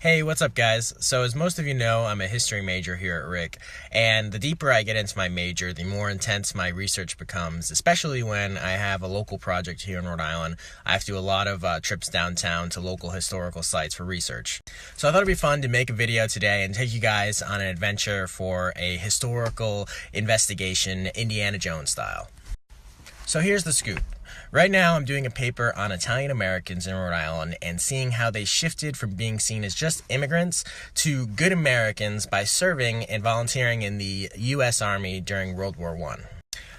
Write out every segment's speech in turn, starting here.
Hey, what's up guys? So as most of you know, I'm a history major here at Rick, and the deeper I get into my major, the more intense my research becomes, especially when I have a local project here in Rhode Island. I have to do a lot of trips downtown to local historical sites for research. So I thought it'd be fun to make a video today and take you guys on an adventure for a historical investigation, Indiana Jones style. So here's the scoop. Right now, I'm doing a paper on Italian Americans in Rhode Island and seeing how they shifted from being seen as just immigrants to good Americans by serving and volunteering in the U.S. Army during World War I.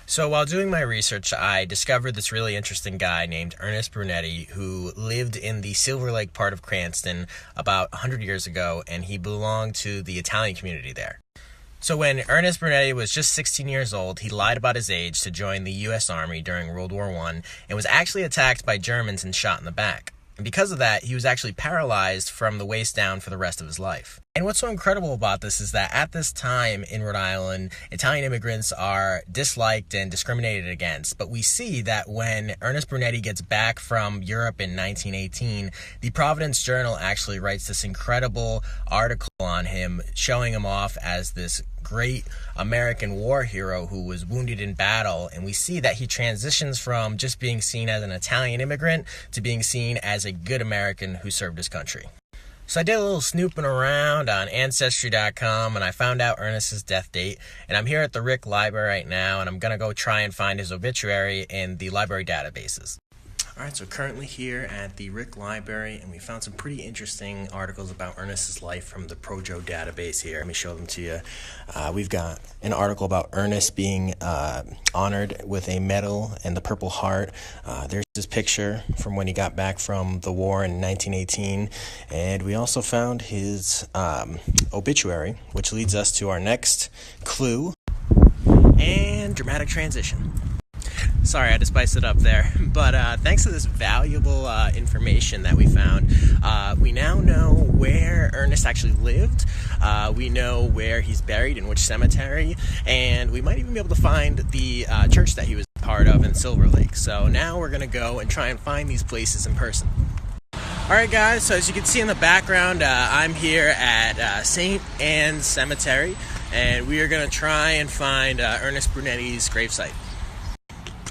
So while doing my research, I discovered this really interesting guy named Ernest Brunetti who lived in the Silver Lake part of Cranston about 100 years ago, and he belonged to the Italian community there. So when Ernest Brunetti was just 16 years old, he lied about his age to join the U.S. Army during World War I and was actually attacked by Germans and shot in the back. And because of that, he was actually paralyzed from the waist down for the rest of his life. And what's so incredible about this is that at this time in Rhode Island, Italian immigrants are disliked and discriminated against. But we see that when Ernest Brunetti gets back from Europe in 1918, the Providence Journal actually writes this incredible article on him, showing him off as this great American war hero who was wounded in battle. And we see that he transitions from just being seen as an Italian immigrant to being seen as a good American who served his country. So I did a little snooping around on Ancestry.com and I found out Ernest's death date. And I'm here at the Rick Library right now, and I'm going to go try and find his obituary in the library databases. Alright, so currently here at the Rick Library, and we found some pretty interesting articles about Ernest's life from the Projo database here. Let me show them to you. We've got an article about Ernest being honored with a medal and the Purple Heart. There's his picture from when he got back from the war in 1918. And we also found his obituary, which leads us to our next clue and dramatic transition. Sorry, I had to spice it up there. But thanks to this valuable information that we found, we now know where Ernest actually lived. We know where he's buried, in which cemetery, and we might even be able to find the church that he was part of in Silver Lake. So now we're going to go and try and find these places in person. Alright guys, so as you can see in the background, I'm here at St. Anne's Cemetery, and we are going to try and find Ernest Brunetti's gravesite.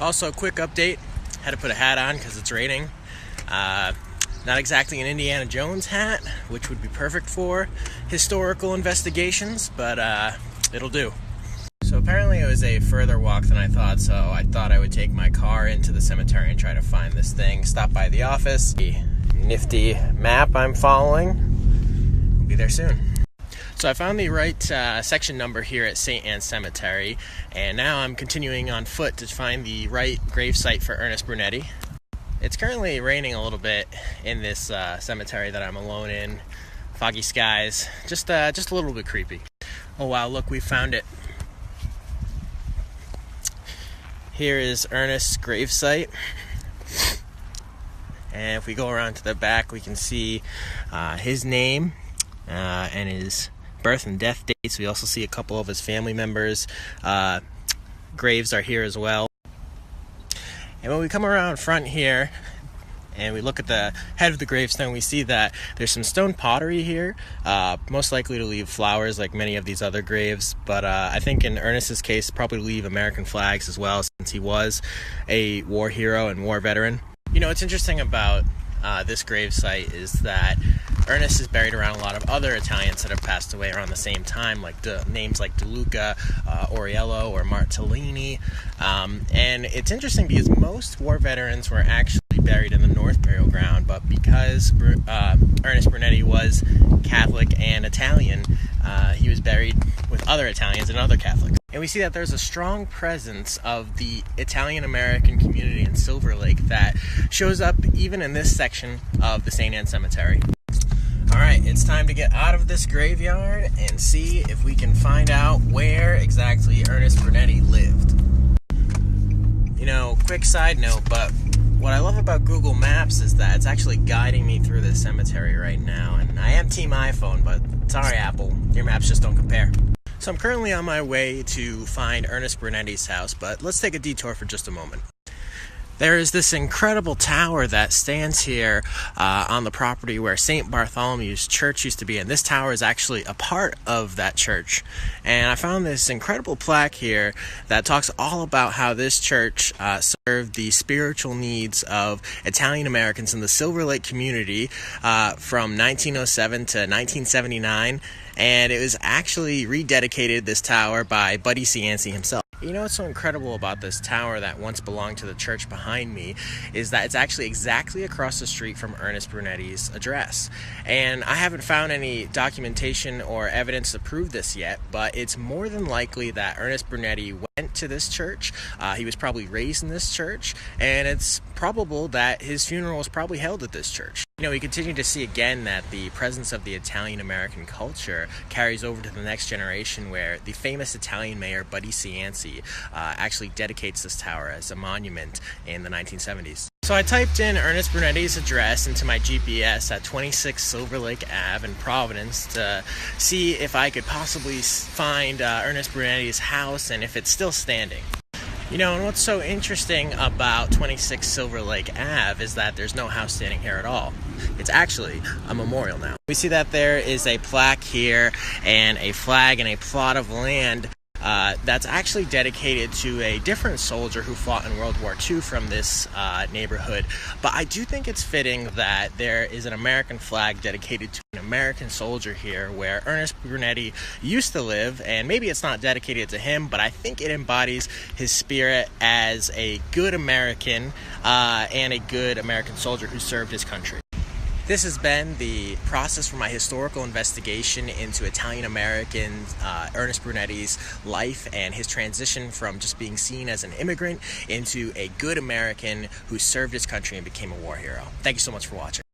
Also, a quick update, had to put a hat on because it's raining. Not exactly an Indiana Jones hat, which would be perfect for historical investigations, but it'll do. So apparently it was a further walk than I thought, so I thought I would take my car into the cemetery and try to find this thing. Stop by the office. The nifty map I'm following. We'll be there soon. So I found the right section number here at St. Anne's Cemetery, and now I'm continuing on foot to find the right grave site for Ernest Brunetti. It's currently raining a little bit in this cemetery that I'm alone in. Foggy skies, just a little bit creepy. Oh wow, look, we found it. Here is Ernest's grave site. And if we go around to the back, we can see his name and his birth and death dates. We also see a couple of his family members. Graves are here as well. And when we come around front here and we look at the head of the gravestone, we see that there's some stone pottery here, most likely to leave flowers like many of these other graves, but I think in Ernest's case probably leave American flags as well, since he was a war hero and war veteran. You know, what's interesting about this grave site is that Ernest is buried around a lot of other Italians that have passed away around the same time, like names like De Luca, Oriello, or Martellini. And it's interesting because most war veterans were actually buried in the North Burial Ground, but because Ernest Brunetti was Catholic and Italian, he was buried with other Italians and other Catholics. And we see that there's a strong presence of the Italian-American community in Silver Lake that shows up even in this section of the St. Anne's Cemetery. Alright, it's time to get out of this graveyard and see if we can find out where exactly Ernest Brunetti lived. You know, quick side note, but what I love about Google Maps is that it's actually guiding me through this cemetery right now. And I am Team iPhone, but sorry Apple, your maps just don't compare. So I'm currently on my way to find Ernest Brunetti's house, but let's take a detour for just a moment. There is this incredible tower that stands here on the property where St. Bartholomew's Church used to be, and this tower is actually a part of that church. And I found this incredible plaque here that talks all about how this church served the spiritual needs of Italian Americans in the Silver Lake community from 1907 to 1979, and it was actually rededicated, this tower, by Buddy Cianci himself. You know what's so incredible about this tower that once belonged to the church behind me is that it's actually exactly across the street from Ernest Brunetti's address. And I haven't found any documentation or evidence to prove this yet, but it's more than likely that Ernest Brunetti went to this church. He was probably raised in this church, and it's probable that his funeral was probably held at this church. You know, we continue to see again that the presence of the Italian American culture carries over to the next generation, where the famous Italian mayor Buddy Cianci actually dedicates this tower as a monument in the 1970s. So I typed in Ernest Brunetti's address into my GPS at 26 Silver Lake Ave in Providence to see if I could possibly find Ernest Brunetti's house and if it's still standing. You know, and what's so interesting about 26 Silver Lake Ave is that there's no house standing here at all. It's actually a memorial now. We see that there is a plaque here and a flag and a plot of land that's actually dedicated to a different soldier who fought in World War II from this neighborhood. But I do think it's fitting that there is an American flag dedicated to an American soldier here where Ernest Brunetti used to live, and maybe it's not dedicated to him, but I think it embodies his spirit as a good American and a good American soldier who served his country. This has been the process for my historical investigation into Italian-American Ernest Brunetti's life and his transition from just being seen as an immigrant into a good American who served his country and became a war hero. Thank you so much for watching.